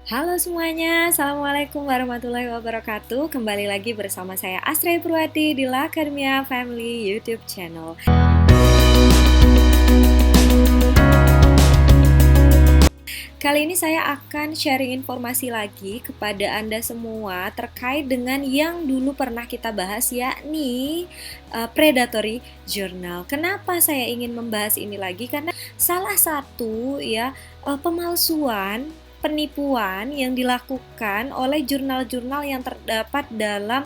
Halo semuanya, Assalamualaikum warahmatullahi wabarakatuh. Kembali lagi bersama saya Astray Purwati di La Academia Family YouTube channel. Kali ini saya akan sharing informasi lagi kepada Anda semua terkait dengan yang dulu pernah kita bahas, yakni predatory journal. Kenapa saya ingin membahas ini lagi? Karena salah satu pemalsuan, penipuan yang dilakukan oleh jurnal-jurnal yang terdapat dalam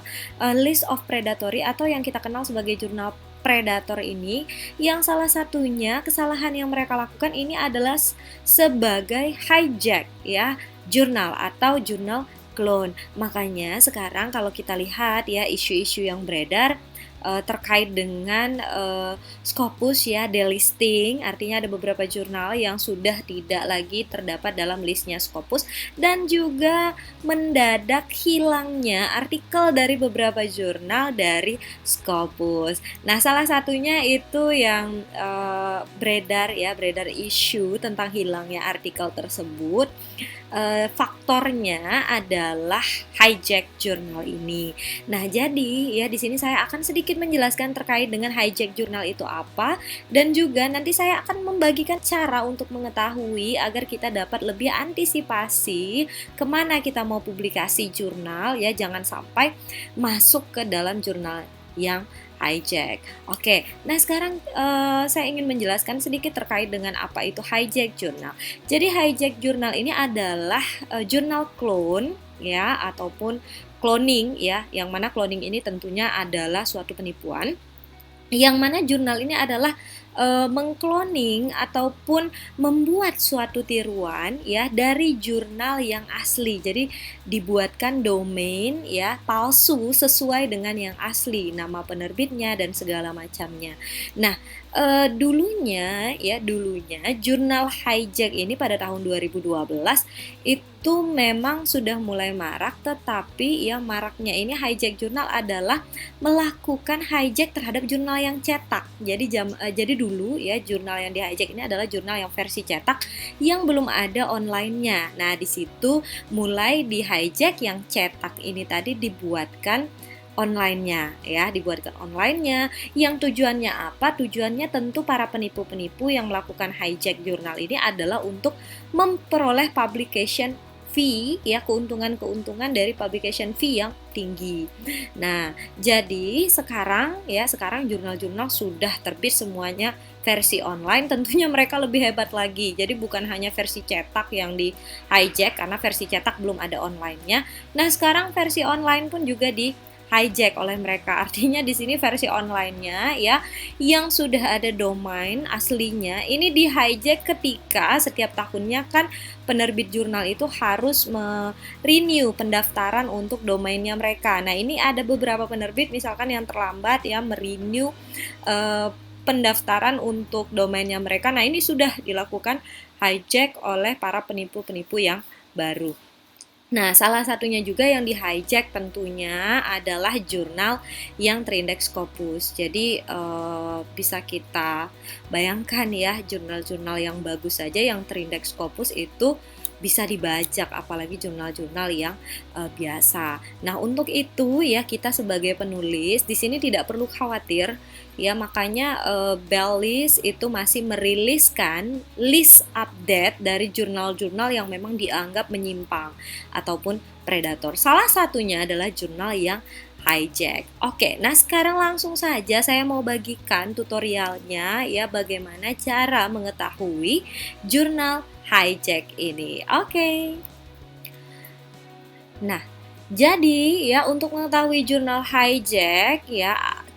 list of predatory atau yang kita kenal sebagai jurnal predator ini, yang salah satunya kesalahan yang mereka lakukan ini adalah sebagai hijack jurnal atau jurnal clone. Makanya sekarang kalau kita lihat isu-isu yang beredar terkait dengan Scopus delisting, artinya ada beberapa jurnal yang sudah tidak lagi terdapat dalam listnya Scopus, dan juga mendadak hilangnya artikel dari beberapa jurnal dari Scopus. Nah, salah satunya itu yang beredar isu tentang hilangnya artikel tersebut. Faktornya adalah hijack jurnal ini. Nah, jadi di sini saya akan sedikit menjelaskan terkait dengan hijack jurnal itu apa, dan juga nanti saya akan membagikan cara untuk mengetahui agar kita dapat lebih antisipasi kemana kita mau publikasi jurnal, jangan sampai masuk ke dalam jurnal yang hijack. Oke, nah sekarang saya ingin menjelaskan sedikit terkait dengan apa itu hijack jurnal. Jadi hijack jurnal ini adalah jurnal clone ataupun cloning yang mana cloning ini tentunya adalah suatu penipuan, yang mana jurnal ini adalah mengkloning ataupun membuat suatu tiruan dari jurnal yang asli. Jadi dibuatkan domain palsu sesuai dengan yang asli, nama penerbitnya dan segala macamnya. Nah, dulunya jurnal hijack ini pada tahun 2012 itu memang sudah mulai marak, tetapi maraknya ini hijack jurnal adalah melakukan hijack terhadap jurnal yang cetak. Jadi dulu jurnal yang di hijack ini adalah jurnal yang versi cetak yang belum ada online-nya. Nah, di situ mulai di hijack yang cetak ini tadi dibuatkan online-nya yang tujuannya apa? Tujuannya tentu para penipu-penipu yang melakukan hijack jurnal ini adalah untuk memperoleh publication fee keuntungan dari publication fee yang tinggi. Nah, jadi sekarang jurnal-jurnal sudah terbit semuanya versi online, tentunya mereka lebih hebat lagi. Jadi bukan hanya versi cetak yang di hijack karena versi cetak belum ada online-nya. Nah, sekarang versi online pun juga di hijack oleh mereka. Artinya di sini versi online-nya yang sudah ada domain aslinya ini di hijack ketika setiap tahunnya kan penerbit jurnal itu harus renew pendaftaran untuk domainnya mereka. Nah, ini ada beberapa penerbit misalkan yang terlambat merenew pendaftaran untuk domainnya mereka. Nah, ini sudah dilakukan hijack oleh para penipu-penipu yang baru. Nah, salah satunya juga yang di hijack tentunya adalah jurnal yang terindeks Scopus. Jadi bisa kita bayangkan jurnal-jurnal yang bagus saja yang terindeks Scopus itu bisa dibajak, apalagi jurnal-jurnal yang biasa. Nah, untuk itu kita sebagai penulis di sini tidak perlu khawatir makanya Bellis itu masih meriliskan list update dari jurnal-jurnal yang memang dianggap menyimpang ataupun predator. Salah satunya adalah jurnal yang hijack. Oke, nah sekarang langsung saja saya mau bagikan tutorialnya bagaimana cara mengetahui jurnal hijack ini. Oke. Nah, jadi untuk mengetahui jurnal hijack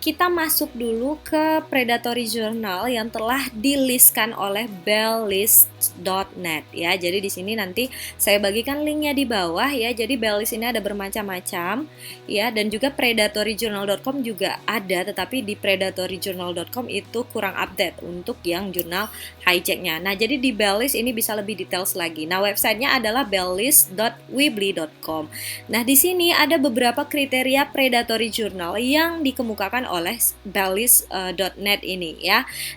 kita masuk dulu ke predatory journal yang telah dilistkan oleh belllist.net Jadi di sini nanti saya bagikan linknya di bawah Jadi belllist ini ada bermacam-macam dan juga predatoryjournal.com juga ada, tetapi di predatoryjournal.com itu kurang update untuk yang jurnal hijacknya. Nah, jadi di belllist ini bisa lebih details lagi. Nah, websitenya adalah belllist.weebly.com. Nah, di sini ada beberapa kriteria predatory journal yang dikemukakan oleh belllist.net ini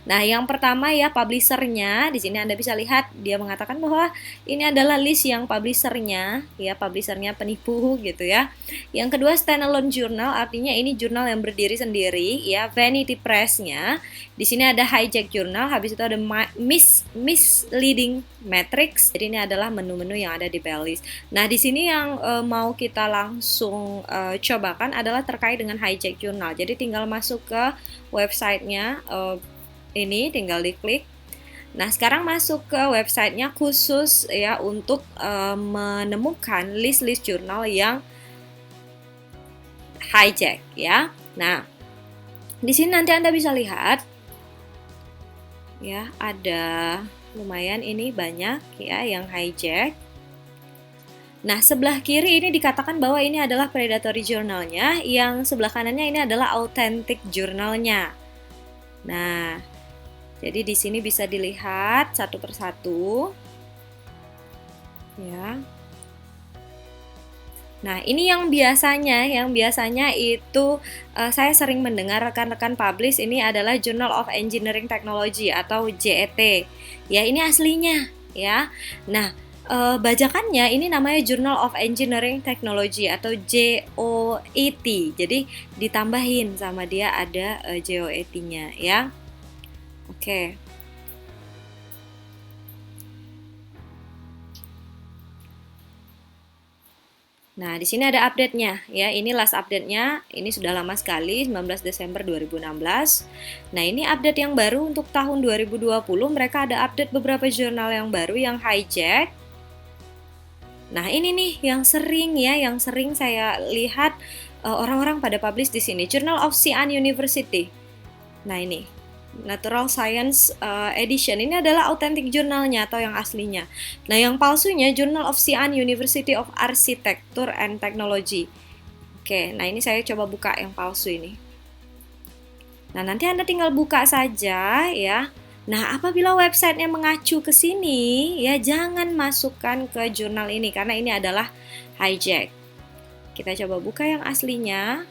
Nah, yang pertama publishernya di sini Anda bisa lihat lihat dia mengatakan bahwa ini adalah list yang publishernya, ya publishernya penipu gitu ya. Yang kedua standalone journal, artinya ini jurnal yang berdiri sendiri, ya Vanity Press-nya. Di sini ada hijack journal, habis itu ada misleading matrix. Jadi ini adalah menu-menu yang ada di playlist. Nah di sini yang mau kita langsung cobakan adalah terkait dengan hijack journal. Jadi tinggal masuk ke websitenya. Ini tinggal diklik. Nah, sekarang masuk ke websitenya khusus ya untuk menemukan list-list jurnal yang hijack ya. Nah, di sini nanti Anda bisa lihat ya, ada lumayan ini banyak ya yang hijack. Nah, sebelah kiri ini dikatakan bahwa ini adalah predatory journalnya, yang sebelah kanannya ini adalah authentic journalnya. Nah, jadi di sini bisa dilihat satu persatu, ya. Nah, ini yang biasanya itu saya sering mendengar rekan-rekan publish ini adalah Journal of Engineering Technology atau JET. Ya, ini aslinya, ya. Nah, bajakannya ini namanya Journal of Engineering Technology atau JOET. Jadi ditambahin sama dia ada JOET-nya, ya. Oke. Nah, di sini ada update-nya ya. Ini last update-nya. Ini sudah lama sekali, 19 Desember 2016. Nah, ini update yang baru untuk tahun 2020. Mereka ada update beberapa jurnal yang baru yang hijack. Nah, ini nih yang sering saya lihat orang-orang pada publish di sini. Journal of Xi'an University. Nah, ini Natural Science Edition ini adalah authentic jurnalnya atau yang aslinya. Nah, yang palsunya Journal of Xi'an University of Architecture and Technology. Oke, nah ini saya coba buka yang palsu ini. Nah, nanti Anda tinggal buka saja ya. Nah, apabila websitenya mengacu ke sini, ya jangan masukkan ke jurnal ini karena ini adalah hijack. Kita coba buka yang aslinya.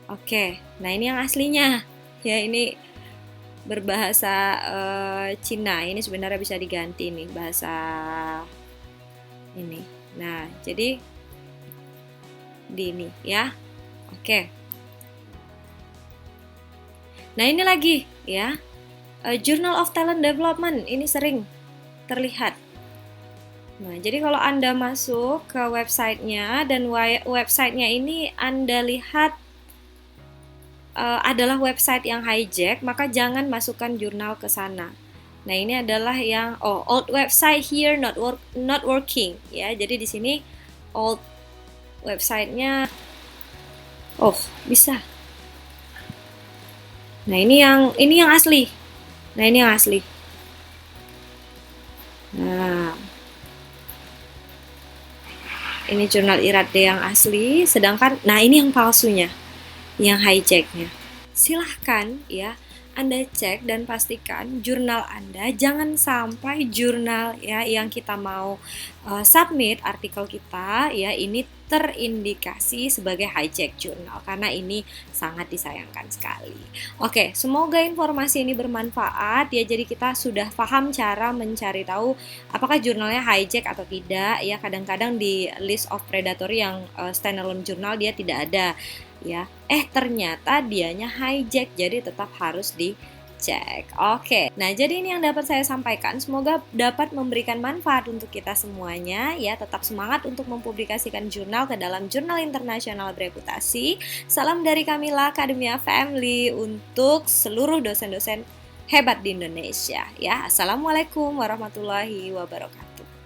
Oke, nah ini yang aslinya. Ya, ini berbahasa Cina. Ini sebenarnya bisa diganti nih bahasa ini. Nah, jadi di ini ya. Oke. Nah, ini lagi ya. Journal of Talent Development ini sering terlihat. Nah, jadi kalau Anda masuk ke websitenya dan websitenya ini Anda lihat adalah website yang hijack, maka jangan masukkan jurnal ke sana. Nah, ini adalah yang old website here not working ya. Jadi di sini old websitenya bisa. Nah, ini yang asli. Nah, ini yang asli. Nah, ini jurnal Irade yang asli, sedangkan nah ini yang palsunya, yang hijacknya. Silahkan ya Anda cek dan pastikan jurnal Anda, jangan sampai jurnal ya yang kita mau submit artikel kita ya ini terindikasi sebagai hijack jurnal, karena ini sangat disayangkan sekali. Oke, semoga informasi ini bermanfaat ya. Jadi kita sudah paham cara mencari tahu apakah jurnalnya hijack atau tidak ya. Kadang-kadang di list of predatory yang standalone jurnal dia tidak ada ya. Ternyata dianya hijack, jadi tetap harus dicek. Oke. Nah, jadi ini yang dapat saya sampaikan. Semoga dapat memberikan manfaat untuk kita semuanya ya. Tetap semangat untuk mempublikasikan jurnal ke dalam jurnal internasional bereputasi. Salam dari Kamila Academia Family untuk seluruh dosen-dosen hebat di Indonesia ya. Assalamualaikum warahmatullahi wabarakatuh.